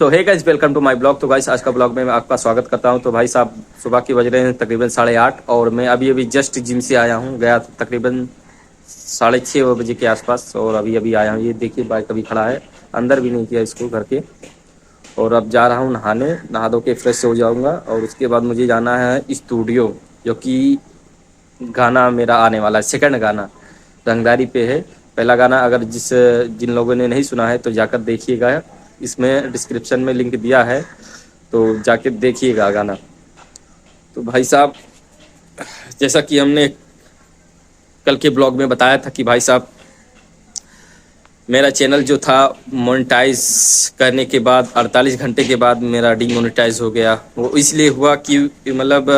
So hey guys, welcome to my blog. तो guys आज का ब्लॉग में मैं आपका स्वागत करता हूं। तो भाई साहब सुबह के बज रहे हैं तकरीबन 8:30 और मैं अभी अभी जस्ट जिम से आया हूं। गया तकरीबन 6:30 बजे के आसपास और अभी अभी आया हूं। ये देखिए बाइक अभी खड़ा है, अंदर भी नहीं किया इसको घर के। और अब जा रहा हूं नहाने, नहा धो के फ्रेश हो जाऊंगा और उसके बाद मुझे जाना है स्टूडियो, जो कि गाना मेरा आने वाला है। सेकंड गाना रंगदारी पे है। पहला गाना अगर जिन लोगों ने नहीं सुना है तो जाकर देखिएगा, इसमें डिस्क्रिप्शन में लिंक दिया है, तो जाके देखिएगा गाना। तो भाई साहब जैसा कि हमने कल के ब्लॉग में बताया था कि भाई साहब मेरा चैनल जो था मोनेटाइज करने के बाद 48 घंटे के बाद मेरा डीमोनेटाइज हो गया। वो इसलिए हुआ कि मतलब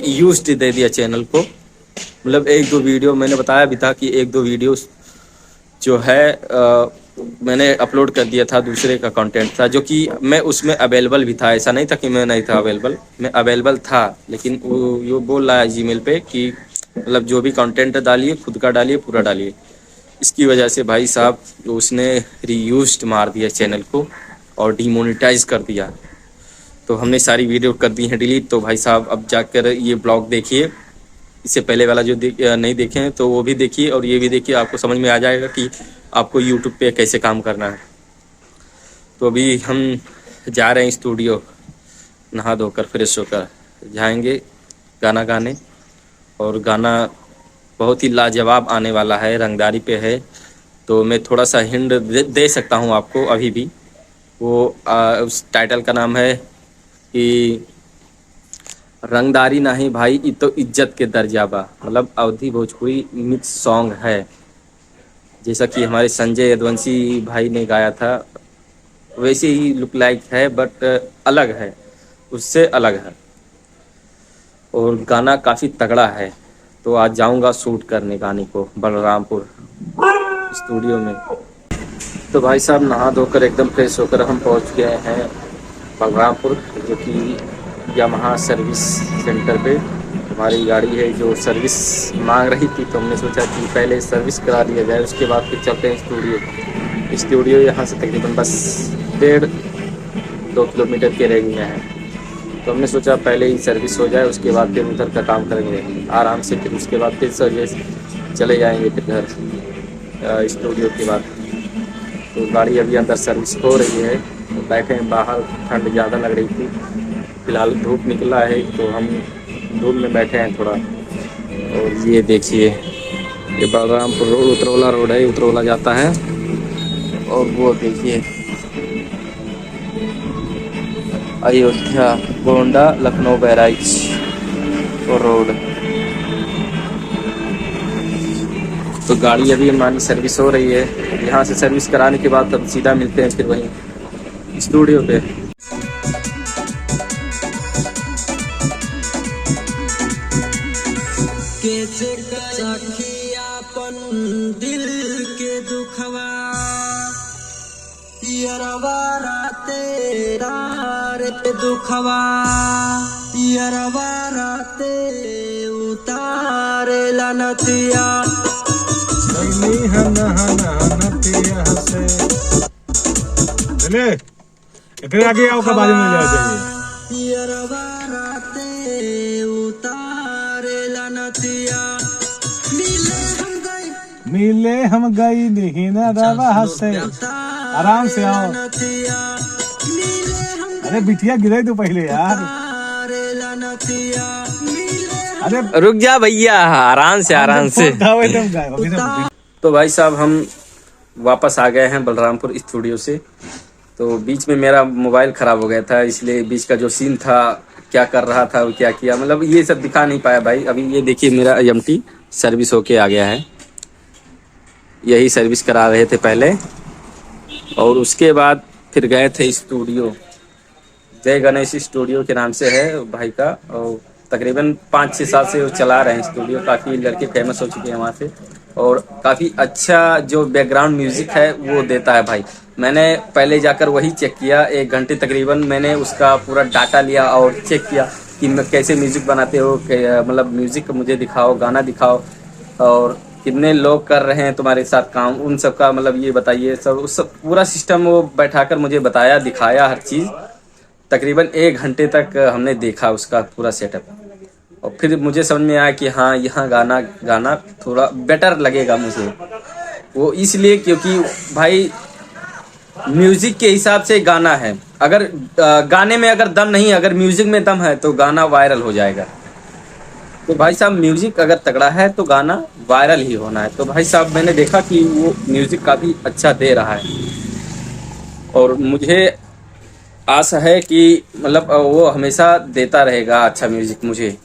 यूज्ड दे दिया चैनल को। मतलब एक दो वीडियो मैंने बताया भी था कि एक दो वीडियो जो है मैंने अपलोड कर दिया था, दूसरे का कंटेंट था जो कि मैं उसमें अवेलेबल भी था। ऐसा नहीं था कि मैं नहीं था अवेलेबल, मैं अवेलेबल था। लेकिन वो बोल रहा है जीमेल पे कि मतलब जो भी कंटेंट डालिए खुद का डालिए, पूरा डालिए। इसकी वजह से भाई साहब उसने रीयूज्ड मार दिया चैनल को और डीमोनेटाइज कर दिया। तो हमने सारी वीडियो कर दी हैं डिलीट। तो भाई साहब अब जाकर ये ब्लॉग देखिए, इससे पहले वाला जो नहीं देखे हैं तो वो भी देखिए और ये भी देखिए, आपको समझ में आ जाएगा कि आपको यूट्यूब पे कैसे काम करना है। तो अभी हम जा रहे हैं स्टूडियो, नहा धोकर फ्रेश होकर जाएंगे गाना गाने। और गाना बहुत ही लाजवाब आने वाला है, रंगदारी पे है। तो मैं थोड़ा सा हिंट दे सकता हूँ आपको अभी भी। वो उस टाइटल का नाम है कि रंगदारी नहीं भाई ई तो इज्जत के दर्जा बा। मतलब अवधी भोजपुरी मिक्स सॉन्ग है, जैसा कि हमारे संजय यदुवंशी भाई ने गाया था वैसे ही लुक लाइक है, बट अलग है, उससे अलग है। और गाना काफ़ी तगड़ा है। तो आज जाऊंगा शूट करने गाने को बलरामपुर स्टूडियो में। तो भाई साहब नहा धोकर एकदम फ्रेश होकर हम पहुंच गए हैं बलरामपुर, जो कि यामाहा सर्विस सेंटर पे हमारी गाड़ी है जो सर्विस मांग रही थी। तो हमने सोचा कि पहले सर्विस करा दिया जाए, उसके बाद फिर चलते हैं स्टूडियो। स्टूडियो यहाँ से तकरीबन बस 1.5-2 किलोमीटर के रेंज में है। तो हमने सोचा पहले ही सर्विस हो जाए, उसके बाद फिर उधर का काम करेंगे आराम से। फिर उसके बाद फिर सर्विस चले जाएंगे फिर घर स्टूडियो के बाद। तो गाड़ी अभी अंदर सर्विस हो रही है। तो बैठे हैं बाहर, ठंड ज़्यादा लग रही थी, फिलहाल धूप निकला है तो हम धूप में बैठे हैं थोड़ा। और ये देखिए ये बलरामपुर रोड, उतरौला रोड है, उतरौला जाता है। और वो देखिए अयोध्या गोंडा लखनऊ बहराइच रोड। तो गाड़ी अभी हमारी सर्विस हो रही है। यहाँ से सर्विस कराने के बाद तब सीधा मिलते हैं फिर वहीं स्टूडियो पे। कैसे सखियापन दिल के दुखवा यरवा तेरा रे दुखवा यरवा राते उतारे लनतिया नतिया से चले इतने आगे आओ का बाजू में जाओ चाहिए। यरवा राते उतारे लनतिया मिले हम गई नहीं ना रवा से। आराम से आओ। अरे बिटिया गिरे तो पहले यार। अरे रुक जा भैया, आराम से आराम से। तो भाई साहब हम वापस आ गए हैं बलरामपुर स्टूडियो से। तो बीच में मेरा मोबाइल ख़राब हो गया था, इसलिए बीच का जो सीन था, क्या कर रहा था और क्या किया, मतलब ये सब दिखा नहीं पाया भाई। अभी ये देखिए मेरा एमटी सर्विस होके आ गया है। यही सर्विस करा रहे थे पहले और उसके बाद फिर गए थे स्टूडियो। जय गणेश स्टूडियो के नाम से है भाई का, और तकरीबन 5-6 साल से वो चला रहे हैं स्टूडियो। काफ़ी लड़के फेमस हो चुके हैं वहाँ से और काफ़ी अच्छा जो बैकग्राउंड म्यूज़िक है वो देता है भाई। मैंने पहले जाकर वही चेक किया, 1 घंटे तकरीबन मैंने उसका पूरा डाटा लिया और चेक किया कि कैसे म्यूज़िक बनाते हो, मतलब म्यूज़िक मुझे दिखाओ, गाना दिखाओ और कितने लोग कर रहे हैं तुम्हारे साथ काम, उन सब का मतलब ये बताइए। सब उस सब पूरा सिस्टम वो बैठाकर मुझे बताया, दिखाया हर चीज़। तकरीबन 1 घंटे तक हमने देखा उसका पूरा सेटअप, और फिर मुझे समझ में आया कि हाँ यहाँ गाना गाना थोड़ा बेटर लगेगा मुझे। वो इसलिए क्योंकि भाई म्यूजिक के हिसाब से गाना है। अगर गाने में अगर दम नहीं, अगर म्यूजिक में दम है तो गाना वायरल हो जाएगा। तो भाई साहब म्यूजिक अगर तगड़ा है तो गाना वायरल ही होना है। तो भाई साहब मैंने देखा कि वो म्यूजिक काफ़ी अच्छा दे रहा है, और मुझे आशा है कि मतलब वो हमेशा देता रहेगा अच्छा म्यूजिक मुझे।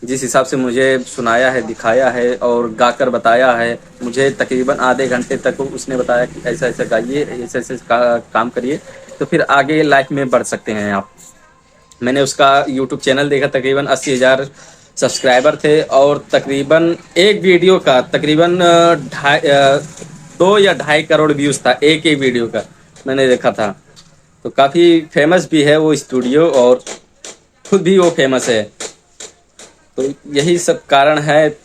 जिस हिसाब से मुझे सुनाया है, दिखाया है और गाकर बताया है, मुझे तकरीबन आधे घंटे तक उसने बताया कि ऐसा ऐसा गाइए, ऐसे ऐसे काम करिए, तो फिर आगे लाइफ में बढ़ सकते हैं आप। मैंने उसका यूट्यूब चैनल देखा, तकरीबन 80,000 सब्सक्राइबर थे, और तकरीबन एक वीडियो का तकरीबन 2 या 2.5 करोड़ व्यूज़ था एक ही वीडियो का, मैंने देखा था। तो काफ़ी फेमस भी है वो स्टूडियो, और खुद भी वो फेमस है। तो यही सब कारण है।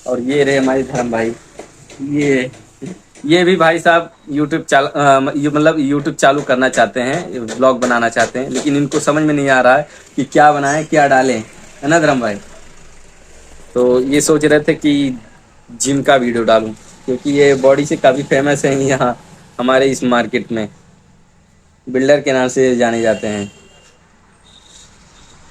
और ये रहे हमारे धर्म भाई, ये भी भाई साहब यूट्यूब चालू करना चाहते हैं, ब्लॉग बनाना चाहते हैं, लेकिन इनको समझ में नहीं आ रहा है कि क्या बनाएं क्या डालें, है ना धर्म भाई। तो ये सोच रहे थे कि जिम का वीडियो डालूं, क्योंकि ये बॉडी से काफ़ी फेमस है यहाँ हमारे इस मार्केट में, बिल्डर के नाम से जाने जाते हैं।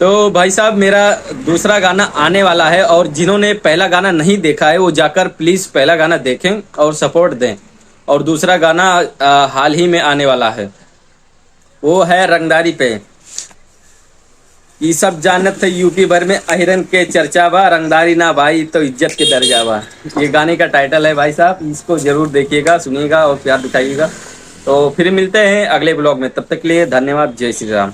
तो भाई साहब मेरा दूसरा गाना आने वाला है, और जिन्होंने पहला गाना नहीं देखा है वो जाकर प्लीज़ पहला गाना देखें और सपोर्ट दें। और दूसरा गाना हाल ही में आने वाला है, वो है रंगदारी पे। ये सब जानत थे यूपी भर में अहिरन के चर्चा बा, रंगदारी ना भाई तो इज्जत के दर्जा बा। ये गाने का टाइटल है भाई साहब, इसको जरूर देखिएगा, सुनिएगा और प्यार दिखाइएगा। तो फिर मिलते हैं अगले ब्लॉग में, तब तक के लिए धन्यवाद। जय श्री राम।